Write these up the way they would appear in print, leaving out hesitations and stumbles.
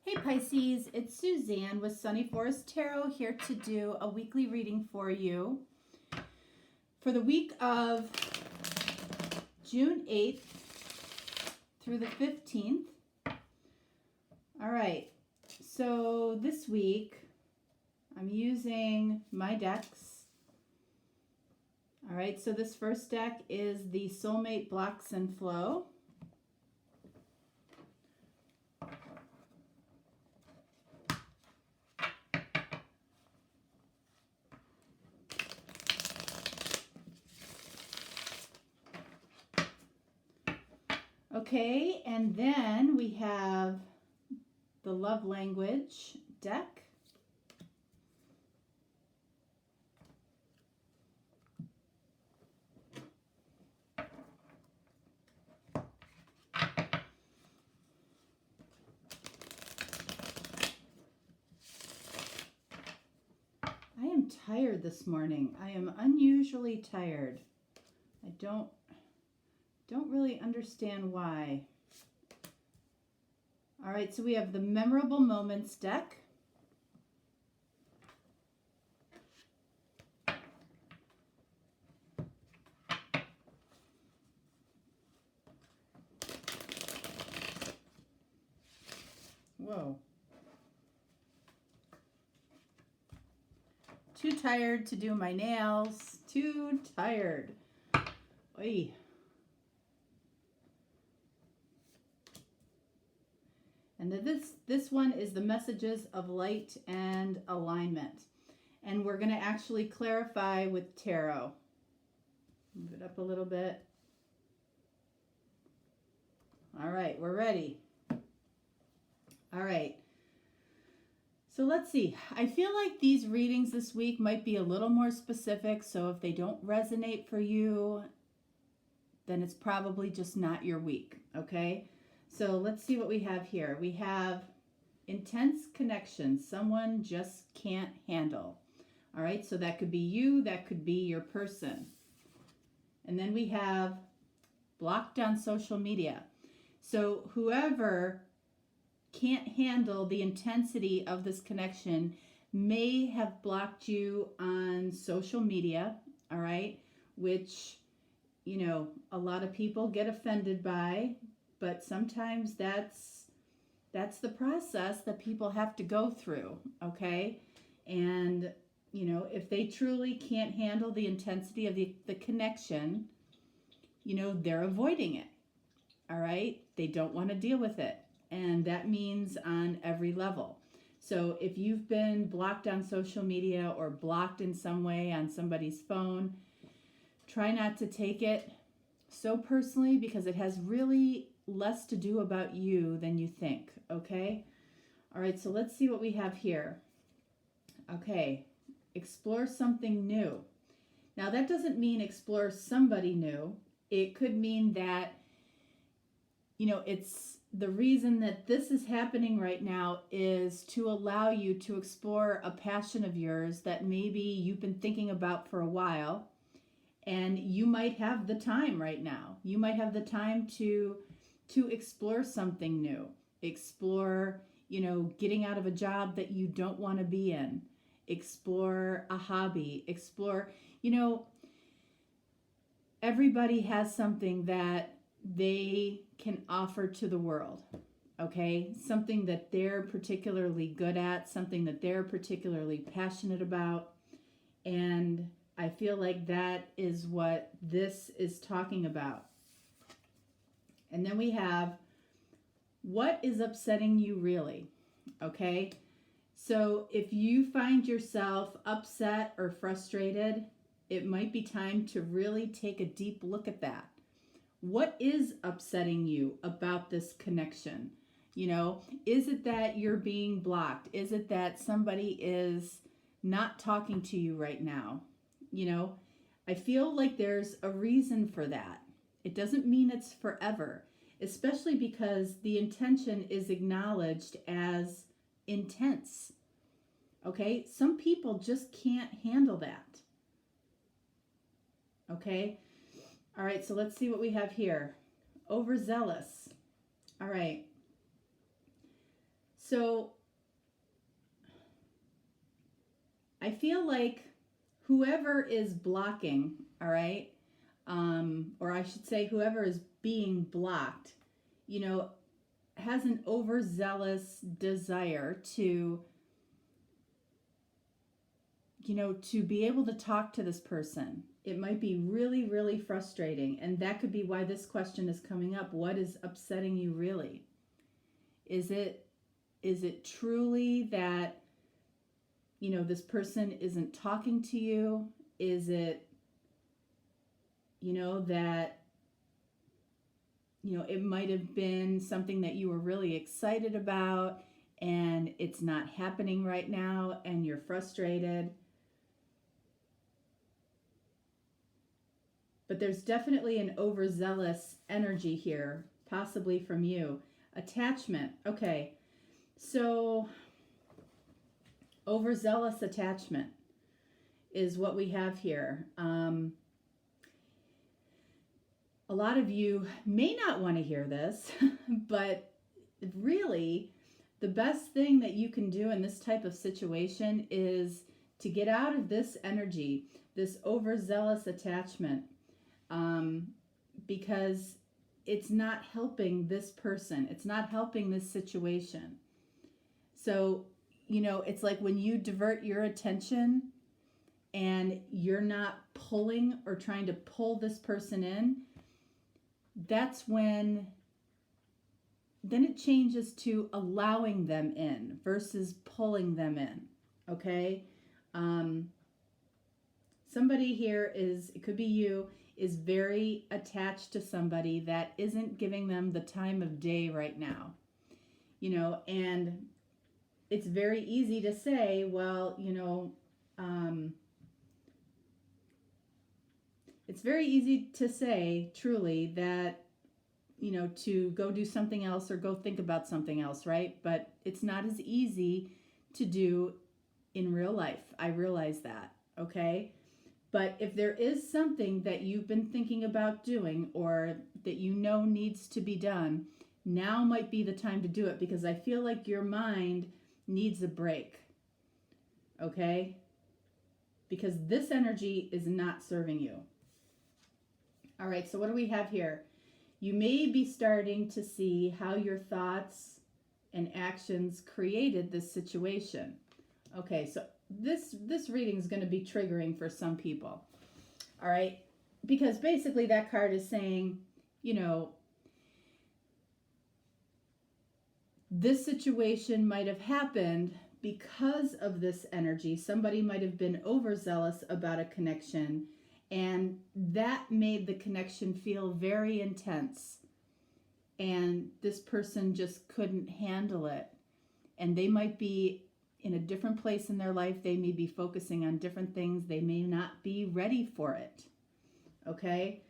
Hey Pisces, it's Suzanne with Sunny Forest Tarot here to do a weekly reading for you for the week of June 8th through the 15th. All right, so this week I'm using my decks. All right, so this first deck is the Soulmate Blocks and Flow. Okay, and then we have the Love Language deck. I am tired this morning. I am unusually tired. I don't really understand why. All right, so we have the Memorable Moments deck. Whoa. Too tired to do my nails. Too tired. Oy. And this one is the Messages of Light and Alignment. And we're going to actually clarify with tarot. Move it up a little bit. All right, we're ready. All right. So let's see. I feel like these readings this week might be a little more specific. So if they don't resonate for you, then it's probably just not your week. Okay. So let's see what we have here. We have intense connection. Someone just can't handle. All right. So that could be you. That could be your person. And then we have blocked on social media. So whoever can't handle the intensity of this connection may have blocked you on social media. All right. Which, you know, a lot of people get offended by. But sometimes that's the process that people have to go through, okay? And, you know, if they truly can't handle the intensity of the connection, you know, they're avoiding it, all right? They don't want to deal with it. And that means on every level. So if you've been blocked on social media or blocked in some way on somebody's phone, try not to take it so personally because it has really less to do about you than you think, okay? All right, so let's see what we have here. Okay, explore something new. Now, that doesn't mean explore somebody new. It could mean that, you know, it's the reason that this is happening right now is to allow you to explore a passion of yours that maybe you've been thinking about for a while, and you might have the time right now. You might have the time to explore something new, explore, you know, getting out of a job that you don't want to be in, explore a hobby, explore, you know, everybody has something that they can offer to the world, okay? Something that they're particularly good at, something that they're particularly passionate about. And I feel like that is what this is talking about. And then we have, what is upsetting you really? Okay, so if you find yourself upset or frustrated, it might be time to really take a deep look at that. What is upsetting you about this connection? You know, is it that you're being blocked? Is it that somebody is not talking to you right now? You know, I feel like there's a reason for that. It doesn't mean it's forever, especially because the intention is acknowledged as intense. Okay? Some people just can't handle that. Okay? All right, so let's see what we have here. Overzealous. All right. So I feel like whoever is blocking, all right, or I should say whoever is being blocked, you know, has an overzealous desire to, you know, to be able to talk to this person. It might be really, really frustrating. And that could be why this question is coming up. What is upsetting you really? Is it truly that, you know, this person isn't talking to you? Is it, you know, that, you know, it might have been something that you were really excited about and it's not happening right now and you're frustrated? But there's definitely an overzealous energy here, possibly from you. Attachment. Okay. So overzealous attachment is what we have here. A lot of you may not want to hear this, but really the best thing that you can do in this type of situation is to get out of this energy, this overzealous attachment, because it's not helping this person. It's not helping this situation. So, you know, it's like when you divert your attention and you're not pulling or trying to pull this person in, that's when then it changes to allowing them in versus pulling them in. Okay? Somebody here is, it could be you, is very attached to somebody that isn't giving them the time of day right now. You know, and it's very easy to say, well, you know, it's very easy to say truly that, you know, to go do something else or go think about something else, right? But it's not as easy to do in real life. I realize that, okay? But if there is something that you've been thinking about doing or that you know needs to be done, now might be the time to do it, because I feel like your mind needs a break, okay? Because this energy is not serving you. All right, so what do we have here? You may be starting to see how your thoughts and actions created this situation. Okay, so this reading is going to be triggering for some people. All right, because basically that card is saying, you know, this situation might have happened because of this energy. Somebody might have been overzealous about a connection, and that made the connection feel very intense. And this person just couldn't handle it. And they might be in a different place in their life. They may be focusing on different things. They may not be ready for it. Okay?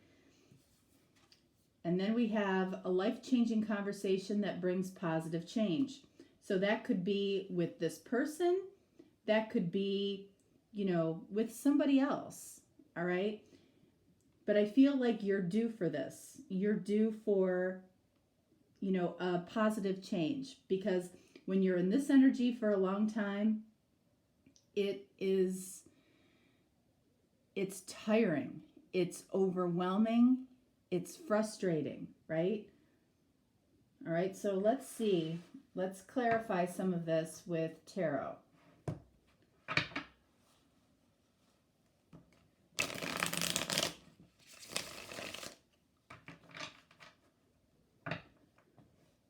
And then we have a life-changing conversation that brings positive change. So that could be with this person. That could be, you know, with somebody else. All right? But I feel like you're due for this. You're due for, you know, a positive change. Because when you're in this energy for a long time, it's tiring. It's overwhelming. It's frustrating, right? All right, so let's see. Let's clarify some of this with tarot.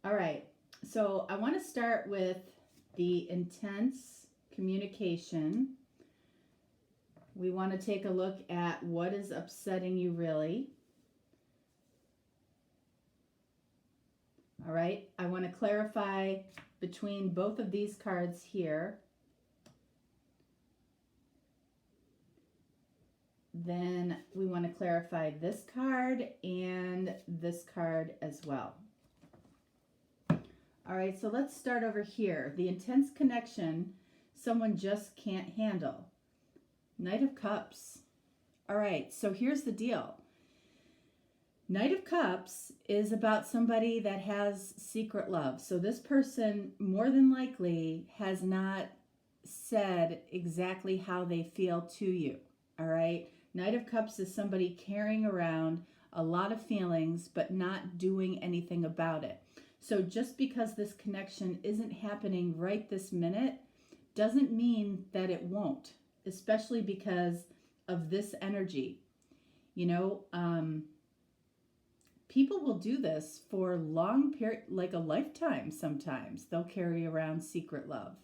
All right, so I want to start with the intense communication. We want to take a look at what is upsetting you really. All right, I want to clarify between both of these cards here. Then we want to clarify this card and this card as well. All right, so let's start over here. The intense connection someone just can't handle. Knight of Cups. All right, so here's the deal. Knight of Cups is about somebody that has secret love. So this person more than likely has not said exactly how they feel to you. All right. Knight of Cups is somebody carrying around a lot of feelings but not doing anything about it. So just because this connection isn't happening right this minute doesn't mean that it won't, especially because of this energy. You know, people will do this for long period, like a lifetime. Sometimes they'll carry around secret love.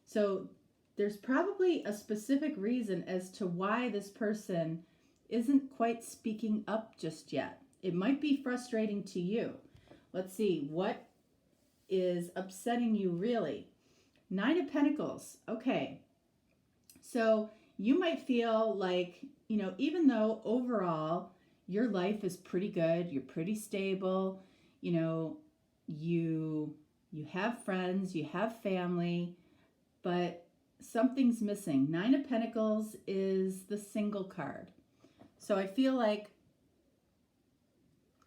So there's probably a specific reason as to why this person isn't quite speaking up just yet. It might be frustrating to you. Let's see, what is upsetting you really? Nine of Pentacles. Okay. So you might feel like, even though overall your life is pretty good, you're pretty stable, you have friends, you have family, but something's missing. Nine of Pentacles is the single card. So I feel like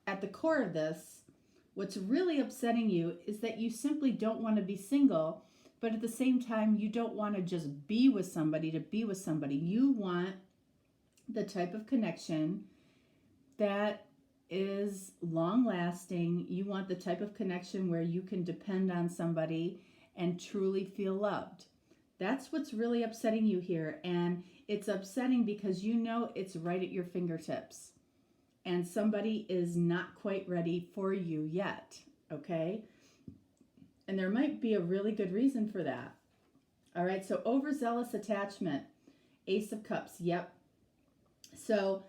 at the core of this, what's really upsetting you is that you simply don't want to be single, but at the same time, you don't want to just be with somebody to be with somebody. You want the type of connection that is long lasting. You want the type of connection where you can depend on somebody and truly feel loved. That's what's really upsetting you here. And it's upsetting because you know it's right at your fingertips. And somebody is not quite ready for you yet. Okay? And there might be a really good reason for that. All right, so overzealous attachment. Ace of Cups. Yep. So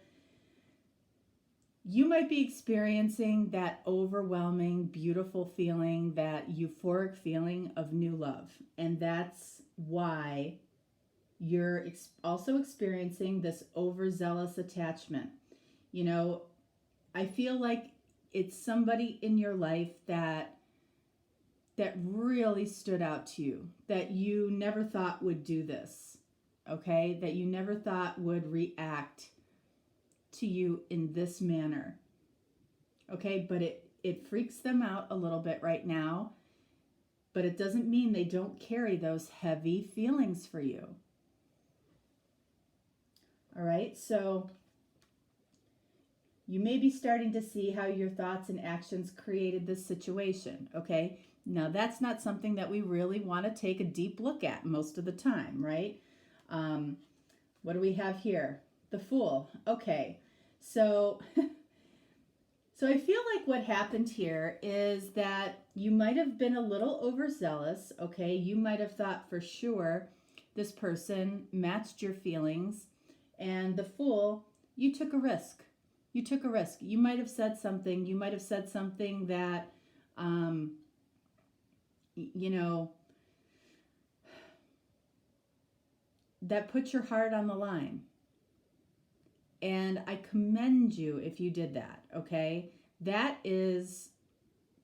you might be experiencing that overwhelming, beautiful feeling, that euphoric feeling of new love. And that's why you're also experiencing this overzealous attachment. I feel like it's somebody in your life that really stood out to you, that you never thought would do this, okay? That you never thought would react to you in this manner, okay? But it freaks them out a little bit right now, but it doesn't mean they don't carry those heavy feelings for you. All right, so you may be starting to see how your thoughts and actions created this situation, okay? Now, that's not something that we really want to take a deep look at most of the time, right? What do we have here? The Fool. Okay, so I feel like what happened here is that you might have been a little overzealous, okay? You might have thought for sure this person matched your feelings, and the Fool, you took a risk. You took a risk. You might have said something. You might have said something that, that put your heart on the line. And I commend you if you did that, okay? That is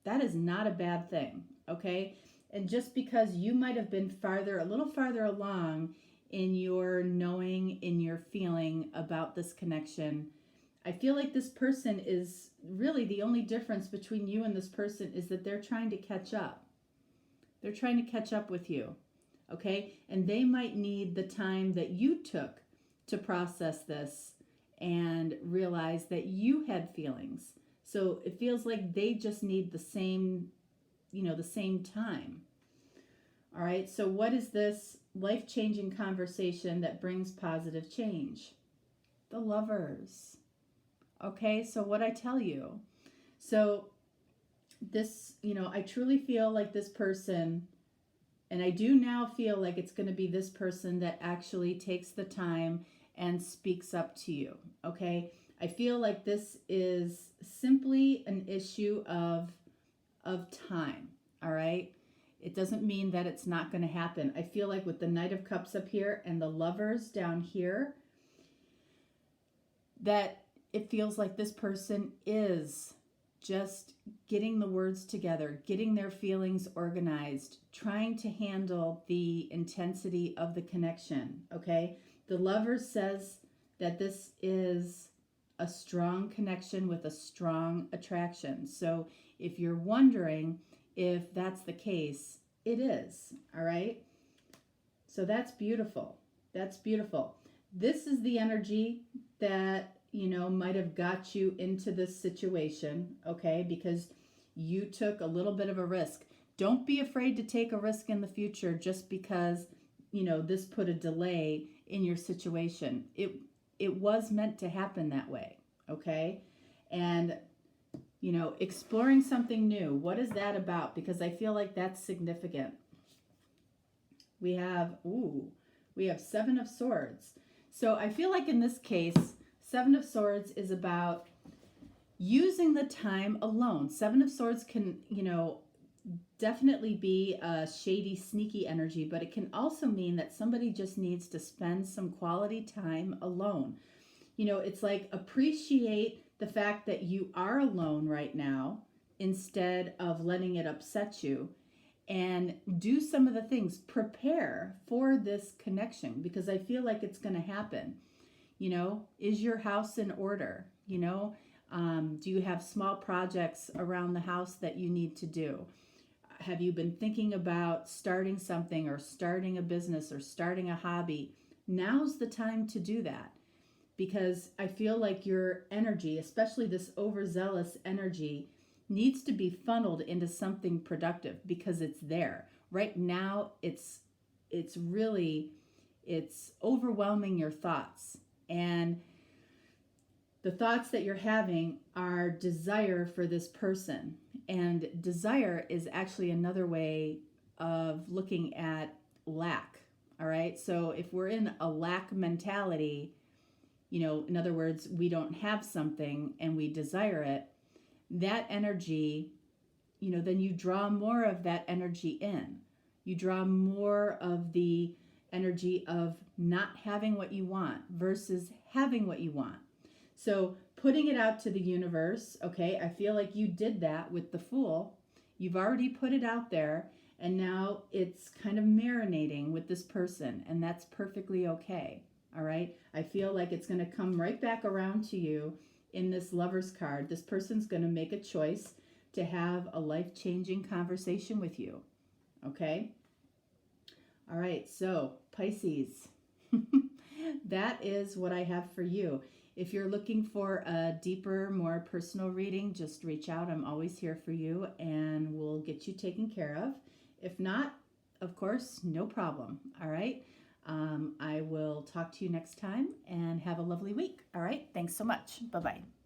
not a bad thing, okay? And just because you might have been a little farther along in your knowing, in your feeling about this connection, I feel like this person is really, the only difference between you and this person is that they're trying to catch up. They're trying to catch up with you, okay? And they might need the time that you took to process this and realize that you had feelings. So it feels like they just need the same time. All right, so what is this life-changing conversation that brings positive change? The Lovers. Okay, so what I tell you. So this, I truly feel like this person, and I do now feel like it's going to be this person that actually takes the time and speaks up to you, okay? I feel like this is simply an issue of time, all right? It doesn't mean that it's not going to happen. I feel like with the Knight of Cups up here and the Lovers down here, that it feels like this person is just getting the words together, getting their feelings organized, trying to handle the intensity of the connection, okay? The Lover says that this is a strong connection with a strong attraction. So if you're wondering if that's the case, it is. All right. So that's beautiful. That's beautiful. This is the energy that, might have got you into this situation, okay? Because you took a little bit of a risk. Don't be afraid to take a risk in the future just because, this put a delay in your situation. It was meant to happen that way, okay? And, exploring something new. What is that about? Because I feel like that's significant. We have Seven of Swords. So I feel like in this case, Seven of Swords is about using the time alone. Seven of Swords can, definitely be a shady, sneaky energy, but it can also mean that somebody just needs to spend some quality time alone. It's like appreciate the fact that you are alone right now instead of letting it upset you, and do some of the things. Prepare for this connection because I feel like it's going to happen. Is your house in order? Do you have small projects around the house that you need to do? Have you been thinking about starting something or starting a business or starting a hobby? Now's the time to do that, because I feel like your energy, especially this overzealous energy, needs to be funneled into something productive because it's there. Right now, it's overwhelming your thoughts. And the thoughts that you're having are desire for this person. And desire is actually another way of looking at lack. All right. So if we're in a lack mentality, in other words, we don't have something and we desire it, that energy, then you draw more of that energy in. You draw more of the energy of not having what you want versus having what you want. So putting it out to the universe, okay, I feel like you did that with the Fool. You've already put it out there, and now it's kind of marinating with this person, and that's perfectly okay, all right? I feel like it's going to come right back around to you in this Lover's card. This person's going to make a choice to have a life-changing conversation with you, okay? All right, so Pisces, that is what I have for you. If you're looking for a deeper, more personal reading, just reach out. I'm always here for you, and we'll get you taken care of. If not, of course, no problem. All right. I will talk to you next time, and have a lovely week. All right. Thanks so much. Bye-bye.